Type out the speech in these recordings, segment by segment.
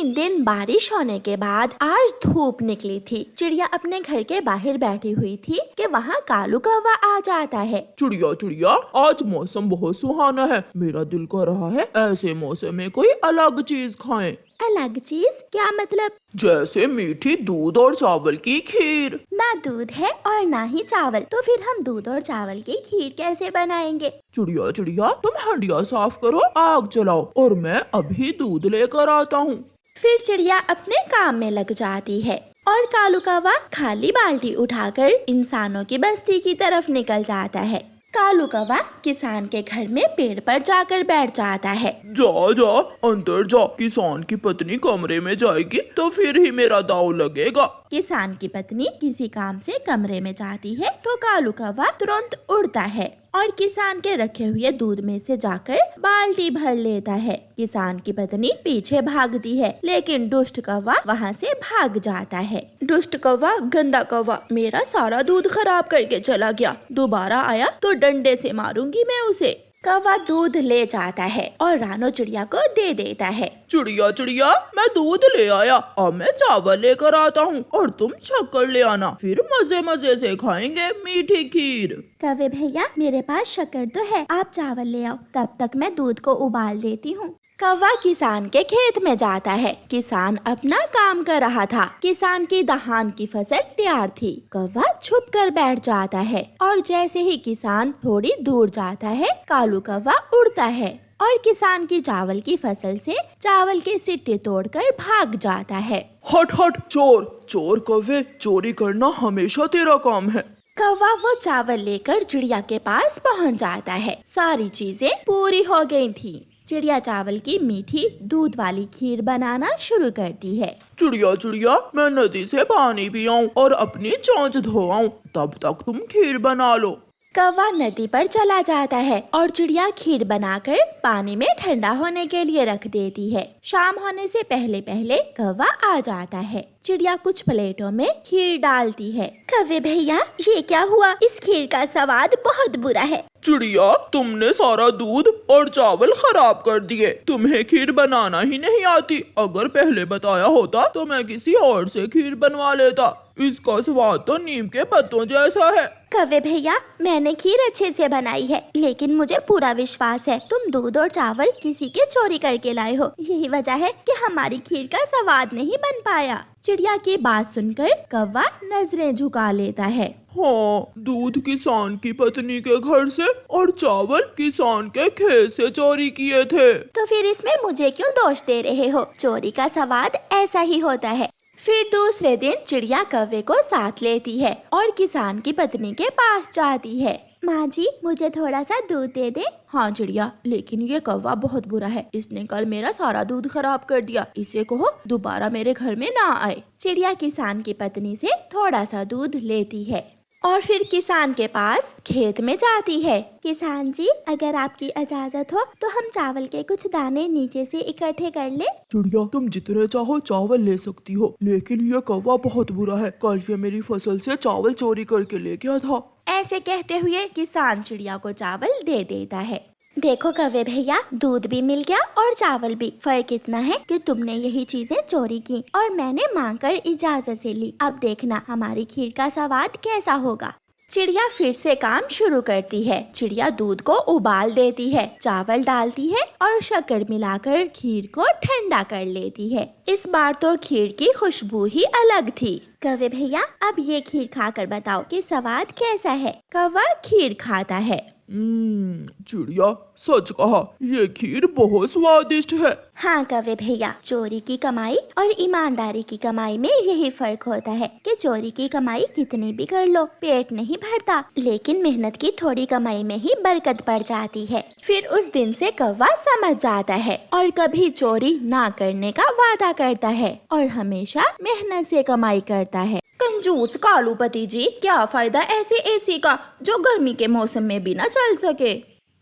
3 दिन बारिश होने के बाद आज धूप निकली थी। चिड़िया अपने घर के बाहर बैठी हुई थी कि वहाँ कालू कौवा आ जाता है। चिड़िया चिड़िया, आज मौसम बहुत सुहाना है। मेरा दिल कर रहा है ऐसे मौसम में कोई अलग चीज खाएं। अलग चीज क्या मतलब? जैसे मीठी दूध और चावल की खीर। ना दूध है और ना ही चावल, तो फिर हम दूध और चावल की खीर कैसे बनाएंगे? चिड़िया चिड़िया, तुम हंडिया साफ करो, आग जलाओ और मैं अभी दूध लेकर आता हूँ। फिर चिड़िया अपने काम में लग जाती है और कालू कौवा खाली बाल्टी उठाकर इंसानों की बस्ती की तरफ निकल जाता है। कालू कौवा किसान के घर में पेड़ पर जाकर बैठ जाता है। जा जा अंदर जा, किसान की पत्नी कमरे में जाएगी तो फिर ही मेरा दाव लगेगा। किसान की पत्नी किसी काम से कमरे में जाती है तो कालू कौवा तुरंत उड़ता है और किसान के रखे हुए दूध में से जाकर बाल्टी भर लेता है। किसान की पत्नी पीछे भागती है, लेकिन दुष्ट कौवा वहाँ से भाग जाता है। दुष्ट कौवा, गंदा कौवा, मेरा सारा दूध खराब करके चला गया। दोबारा आया तो डंडे से मारूंगी मैं उसे। कौवा दूध ले जाता है और रानो चिड़िया को दे देता है। चिड़िया चिड़िया, मैं दूध ले आया, अब मैं चावल लेकर आता हूँ और तुम शक्कर ले आना, फिर मजे मजे से खाएंगे मीठी खीर। कौवे भैया, मेरे पास शक्कर तो है, आप चावल ले आओ, तब तक मैं दूध को उबाल देती हूँ। कौवा किसान के खेत में जाता है। किसान अपना काम कर रहा था। किसान की धान की फसल तैयार थी। कौवा छुप कर बैठ जाता है और जैसे ही किसान थोड़ी दूर जाता है, कालू कौवा उड़ता है और किसान की चावल की फसल से चावल के सिट्टे तोड़कर भाग जाता है। हट हट चोर, चोर कौवे, चोरी करना हमेशा तेरा काम है। कौवा वो चावल लेकर चिड़िया के पास पहुंच जाता है। सारी चीजें पूरी हो गई थी। चिड़िया चावल की मीठी दूध वाली खीर बनाना शुरू करती है। चिड़िया चिड़िया, मैं नदी से पानी पियाऊं और अपनी चोंच धोआऊं, तब तक तुम खीर बना लो। कौवा नदी पर चला जाता है और चिड़िया खीर बनाकर पानी में ठंडा होने के लिए रख देती है। शाम होने से पहले पहले कौवा आ जाता है। चिड़िया कुछ प्लेटों में खीर डालती है। कौवे भैया, ये क्या हुआ? इस खीर का स्वाद बहुत बुरा है। चिड़िया, तुमने सारा दूध और चावल खराब कर दिए। तुम्हें खीर बनाना ही नहीं आती। अगर पहले बताया होता तो मैं किसी और से खीर बनवा लेता। इसका स्वाद तो नीम के पत्तों जैसा है। कौवे भैया, मैंने खीर अच्छे से बनाई है, लेकिन मुझे पूरा विश्वास है तुम दूध और चावल किसी के चोरी करके लाए हो। यही वजह है कि हमारी खीर का स्वाद नहीं बन पाया। चिड़िया की बात सुनकर कौवा नजरें झुका लेता है। हाँ, दूध किसान की पत्नी के घर से और चावल किसान के खेत से चोरी किए थे। तो फिर इसमें मुझे क्यों दोष दे रहे हो? चोरी का स्वाद ऐसा ही होता है। फिर दूसरे दिन चिड़िया कौवे को साथ लेती है और किसान की पत्नी के पास जाती है। माँ जी, मुझे थोड़ा सा दूध दे दे। हाँ चिड़िया, लेकिन ये कौवा बहुत बुरा है, इसने कल मेरा सारा दूध खराब कर दिया। इसे कहो दोबारा मेरे घर में ना आए। चिड़िया किसान की पत्नी से थोड़ा सा दूध लेती है और फिर किसान के पास खेत में जाती है। किसान जी, अगर आपकी इजाजत हो तो हम चावल के कुछ दाने नीचे से इकट्ठे कर ले। चिड़िया, तुम जितने चाहो चावल ले सकती हो, लेकिन ये कौवा बहुत बुरा है। कल ये मेरी फसल से चावल चोरी करके ले गया था। ऐसे कहते हुए किसान चिड़िया को चावल दे देता है। देखो कौवे भैया, दूध भी मिल गया और चावल भी। फर्क इतना है कि तुमने यही चीजें चोरी की और मैंने मांगकर इजाजत से ली। अब देखना हमारी खीर का स्वाद कैसा होगा। चिड़िया फिर से काम शुरू करती है। चिड़िया दूध को उबाल देती है, चावल डालती है और शक्कर मिलाकर खीर को ठंडा कर लेती है। इस बार तो खीर की खुशबू ही अलग थी। कौवे भैया, अब ये खीर खाकर बताओ कि स्वाद कैसा है। कौवा खीर खाता है। चिड़िया, सच कहा, ये खीर बहुत स्वादिष्ट है। हाँ कौवे भैया, चोरी की कमाई और ईमानदारी की कमाई में यही फर्क होता है कि चोरी की कमाई कितनी भी कर लो पेट नहीं भरता, लेकिन मेहनत की थोड़ी कमाई में ही बरकत पड़ जाती है। फिर उस दिन से कौवा समझ जाता है और कभी चोरी ना करने का वादा करता है और हमेशा मेहनत से कमाई करता है। कंजूस कालूपति जी, क्या फायदा ऐसे एसी का जो गर्मी के मौसम में भी न चल सके।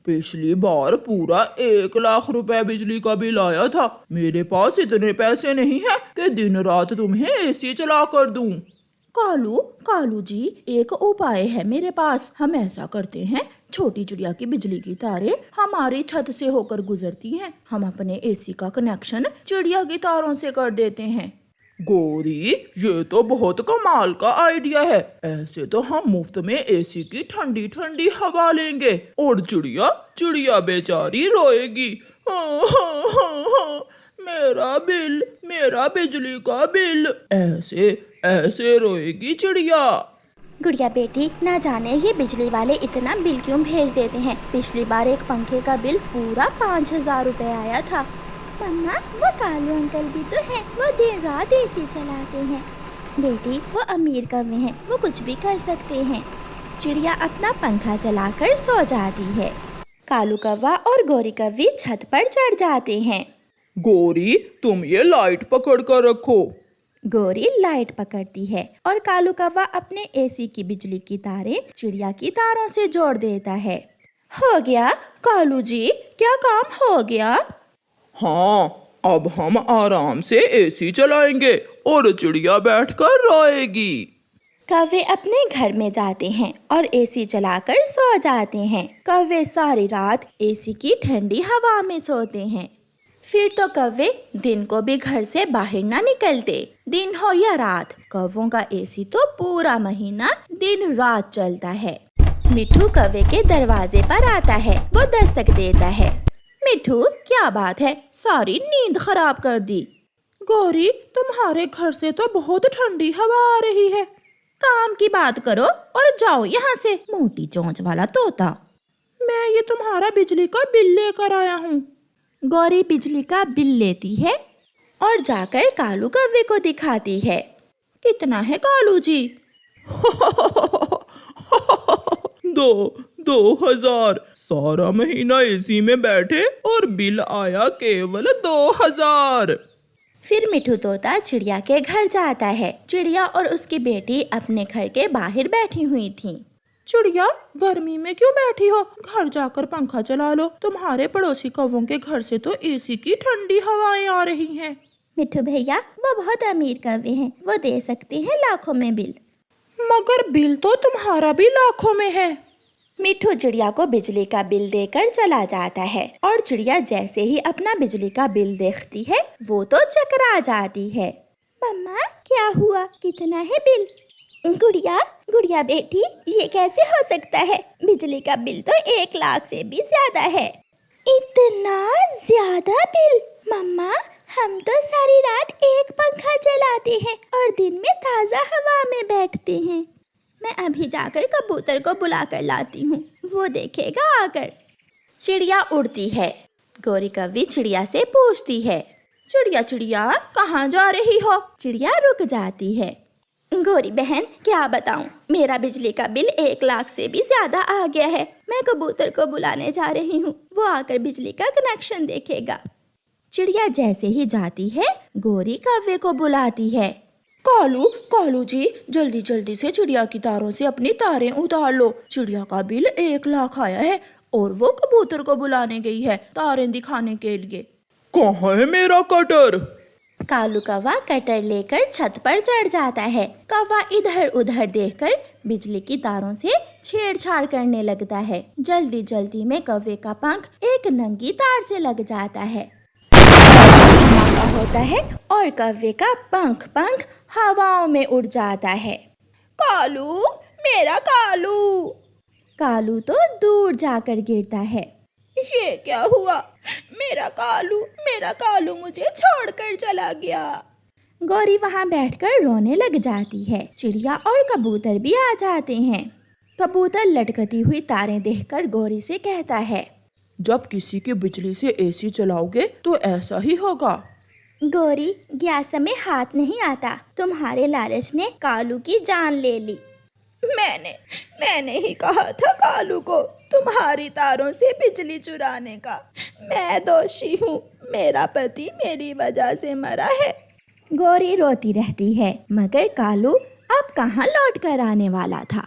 पिछली बार पूरा 1 लाख रुपए बिजली का बिल आया था। मेरे पास इतने पैसे नहीं है कि दिन रात तुम्हें एसी चला कर दूं। कालू जी, एक उपाय है मेरे पास। हम ऐसा करते हैं छोटी चिड़िया की बिजली की तारें हमारी छत से होकर गुजरती हैं। हम अपने एसी का कनेक्शन चिड़िया की तारों से कर देते हैं। गौरी, ये तो बहुत कमाल का आइडिया है। ऐसे तो हम मुफ्त में एसी की ठंडी ठंडी हवा लेंगे और चिड़िया चिड़िया बेचारी रोएगी। हाँ हाँ हाँ हाँ, मेरा बिजली का बिल, ऐसे ऐसे रोएगी चिड़िया। गुड़िया बेटी, ना जाने ये बिजली वाले इतना बिल क्यों भेज देते हैं। पिछली बार एक पंखे का बिल पूरा 5,000 रुपए आया था। मम्मा, वो कालू अंकल भी तो हैं, वो दिन रात एसी चलाते हैं। बेटी, वो अमीर कौवे हैं, वो कुछ भी कर सकते हैं। चिड़िया अपना पंखा चलाकर सो जाती है। कालू कौवा और गौरी कौवी छत पर चढ़ जाते हैं। गौरी, तुम ये लाइट पकड़ कर रखो। गौरी लाइट पकड़ती है और कालू कौवा अपने एसी की बिजली की तारें चिड़िया की तारों से जोड़ देता है। हो गया कालू जी, क्या काम हो गया? हाँ, अब हम आराम से एसी चलाएंगे और चिड़िया बैठकर रोएगी। कौवे अपने घर में जाते हैं और एसी चलाकर सो जाते हैं। कौवे सारी रात एसी की ठंडी हवा में सोते हैं। फिर तो कौवे दिन को भी घर से बाहर ना निकलते। दिन हो या रात, कौवों का एसी तो पूरा महीना दिन रात चलता है। मिठू कौवे के दरवाजे पर आता है। वो दस्तक देता है। मिठू, क्या बात है, सारी नींद खराब कर दी। गौरी, तुम्हारे घर से तो बहुत ठंडी हवा आ रही है। काम की बात करो और जाओ यहाँ से, मोटी चोंच वाला तोता। मैं ये तुम्हारा बिजली का बिल लेकर आया हूँ। गौरी बिजली का बिल लेती है और जाकर कालू कौवे को दिखाती है। कितना है कालू जी? 2,000। सारा महीना एसी में बैठे और बिल आया केवल 2,000। फिर मिठू तोता चिड़िया के घर जाता है। चिड़िया और उसकी बेटी अपने घर के बाहर बैठी हुई थी। चिड़िया, गर्मी में क्यों बैठी हो? घर जाकर पंखा चला लो। तुम्हारे पड़ोसी कौवों के घर से तो एसी की ठंडी हवाएं आ रही हैं। मिठू भैया, वो बहुत अमीर कौवे हैं, वो दे सकते हैं लाखों में बिल। मगर बिल तो तुम्हारा भी लाखों में है। मिठू चिड़िया को बिजली का बिल देकर चला जाता है और चिड़िया जैसे ही अपना बिजली का बिल देखती है वो तो चकरा जाती है। मम्मा, क्या हुआ? कितना है बिल? गुड़िया बेटी, ये कैसे हो सकता है? बिजली का बिल तो 1 लाख से भी ज्यादा है। इतना ज्यादा बिल? मम्मा, हम तो सारी रात एक पंखा चलाते हैं और दिन में ताज़ा हवा में बैठते हैं। मैं अभी जाकर कबूतर को बुलाकर लाती हूँ, वो देखेगा आकर। चिड़िया उड़ती है। गौरी कौवी चिड़िया से पूछती है, चिड़िया, कहाँ जा रही हो? चिड़िया रुक जाती है। गौरी बहन, क्या बताऊं, मेरा बिजली का बिल 1 लाख से भी ज्यादा आ गया है। मैं कबूतर को बुलाने जा रही हूँ, वो आकर बिजली का कनेक्शन देखेगा। चिड़िया जैसे ही जाती है गौरी कौवे को बुलाती है। कालू जी, जल्दी से चिड़िया की तारों से अपनी तारें उतार लो। चिड़िया का बिल 1 लाख आया है और वो कबूतर को बुलाने गई है तारें दिखाने के लिए। कहाँ है मेरा कटर? कालू कौवा कटर लेकर छत पर चढ़ जाता है। कौवा इधर उधर देखकर बिजली की तारों से छेड़छाड़ करने लगता है। जल्दी में कौवे का पंख एक नंगी तार से लग जाता है। धमाका होता है और कौवे का पंख हवाओं में उड़ जाता है। कालू, मेरा कालू! कालू तो दूर जाकर गिरता है। ये क्या हुआ? मेरा कालू मुझे छोड़कर चला गया। गौरी वहाँ बैठकर रोने लग जाती है। चिड़िया और कबूतर भी आ जाते हैं। कबूतर लटकती हुई तारें देखकर गौरी से कहता है, जब किसी की बिजली से एसी चलाओगे तो ऐसा ही होगा। गौरी, गैस में हाथ नहीं आता। तुम्हारे लालच ने कालू की जान ले ली। मैंने ही कहा था कालू को तुम्हारी तारों से बिजली चुराने का। मैं दोषी हूँ, मेरा पति मेरी वजह से मरा है। गौरी रोती रहती है, मगर कालू अब कहाँ लौट कर आने वाला था।